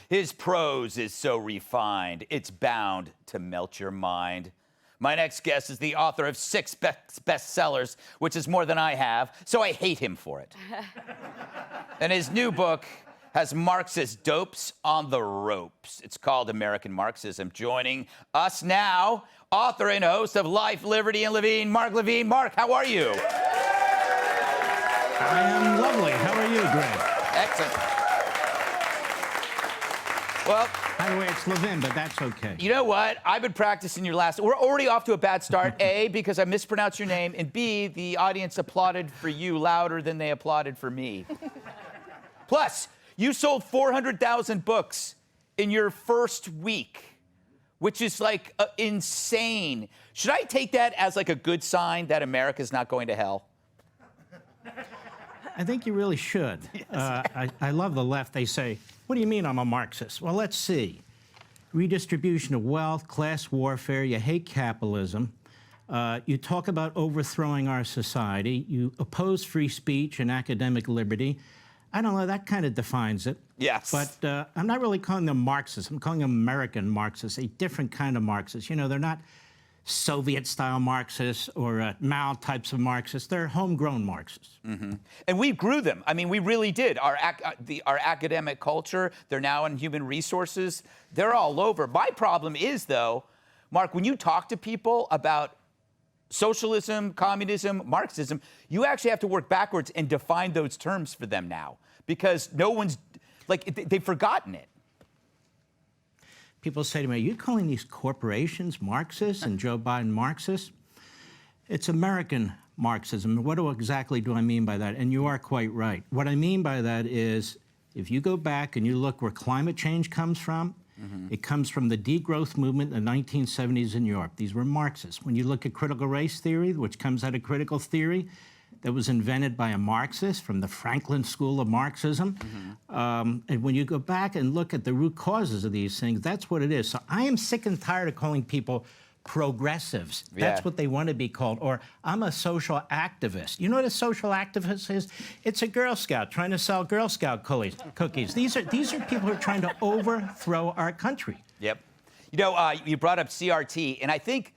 His prose is so refined, it's bound to melt your mind. My next guest is the author of 6 bestsellers, which is more than I have, so I hate him for it. And his new book has Marxist dopes on the ropes. It's called American Marxism. Joining us now, author and host of Life, Liberty, and Levin, Mark Levin. Mark, how are you? I am lovely. How are you, Greg? Excellent. Well, by the way, it's Levin, but that's okay. You know what? I've been practicing your last... We're already off to a bad start. A, because I mispronounced your name, and B, the audience applauded for you louder than they applauded for me. Plus, you sold 400,000 books in your first week, which is like insane. Should I take that as like a good sign that America's not going to hell? I think you really should. Yes. I love the left. They say, what do you mean I'm a Marxist? Well, let's see. Redistribution of wealth, class warfare, you hate capitalism. You talk about overthrowing our society. You oppose free speech and academic liberty. I don't know, that kind of defines it. Yes. But I'm not really calling them Marxists. I'm calling them American Marxists, a different kind of Marxists. You know, they're not Soviet-style Marxists or Mao types of Marxists. They're homegrown Marxists. Mm-hmm. And we grew them. I mean, we really did. Our academic culture, they're now in human resources. They're all over. My problem is, though, Mark, when you talk to people about socialism, communism, Marxism, you actually have to work backwards and define those terms for them now, because no one's, like, they've forgotten it. People say to me, are you calling these corporations Marxists and Joe Biden Marxists? It's American Marxism. What exactly do I mean by that? And you are quite right. What I mean by that is, if you go back and you look where climate change comes from, it comes from the degrowth movement in the 1970s in Europe. These were Marxists. When you look at critical race theory, which comes out of critical theory, that was invented by a Marxist from the Franklin School of Marxism. And when you go back and look at the root causes of these things, that's what it is. So I am sick and tired of calling people progressives. That's what they want to be called. Or I'm a social activist. You know what a social activist is? It's a Girl Scout trying to sell Girl Scout cookies. These are people who are trying to overthrow our country. Yep. You know, you brought up CRT, and I think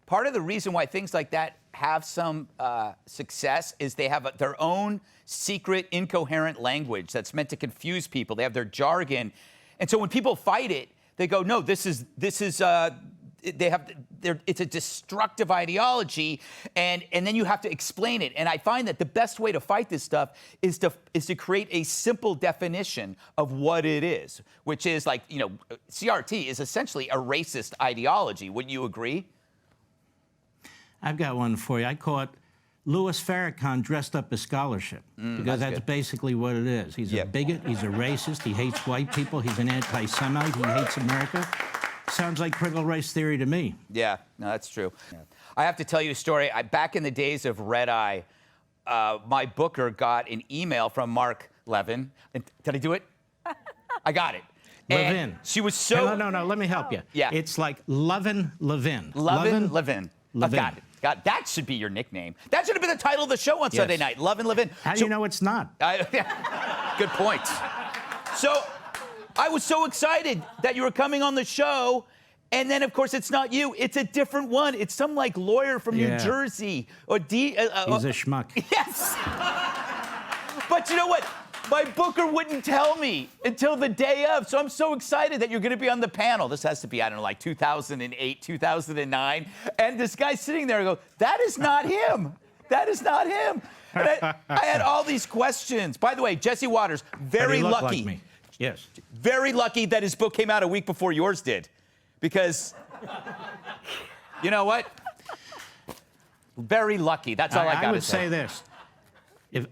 part of the reason why things like that have some success is they have their own secret, incoherent language that's meant to confuse people. They have their jargon. And so when people fight it, they go, no, it's a destructive ideology, and then you have to explain it. And I find that the best way to fight this stuff is to create a simple definition of what it is, which is like, you know, CRT is essentially a racist ideology. Wouldn't you agree? I've got one for you. I call it Louis Farrakhan dressed up as scholarship, because that's basically what it is. He's a bigot, he's a racist, he hates white people, he's an anti-Semite, he hates America. Sounds like critical race theory to me. Yeah, no, that's true. Yeah. I have to tell you a story. Back in the days of Red Eye, my booker got an email from Mark Levin. Did I do it? I got it. Levin. And she was so... No, let me help you. Yeah. It's like Levin. Levin. Got it. That should be your nickname. That should have been the title of the show on Sunday night, Levin. How do you know it's not? Good point. So I was so excited that you were coming on the show, and then, of course, it's not you. It's a different one. It's some, like, lawyer from New Jersey. Or He's a schmuck. Yes. But you know what? My booker wouldn't tell me until the day of, so I'm so excited that you're going to be on the panel. This has to be, I don't know, like 2008, 2009. And this guy's sitting there and I go, that is not him. That is not him. And I had all these questions. By the way, Jesse Waters, very lucky. Like me. Yes. Very lucky that his book came out a week before yours did. Because, you know what? Very lucky. That's all I got to say. I would say this.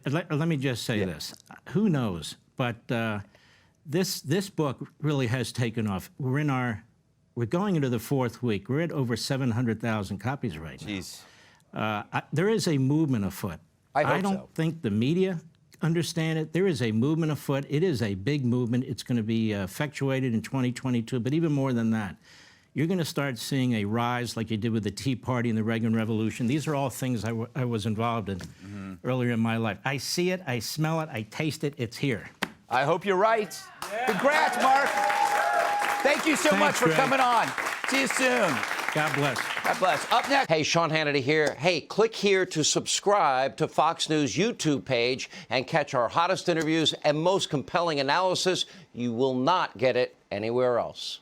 Let me just say this. Who knows? But this book really has taken off. We're going into the 4th week. We're at over 700,000 copies right now. Jeez. There is a movement afoot. I don't think the media understand it. There is a movement afoot. It is a big movement. It's going to be effectuated in 2022, but even more than that. You're going to start seeing a rise like you did with the Tea Party and the Reagan Revolution. These are all things I was involved in earlier in my life. I see it, I smell it, I taste it, it's here. I hope you're right. Yeah. Congrats, Mark. Thank you so Thanks, much for Greg. coming on. See you soon. God bless. God bless. Up next. Hey, Sean Hannity here. Hey, click here to subscribe to Fox News YouTube page and catch our hottest interviews and most compelling analysis. You will not get it anywhere else.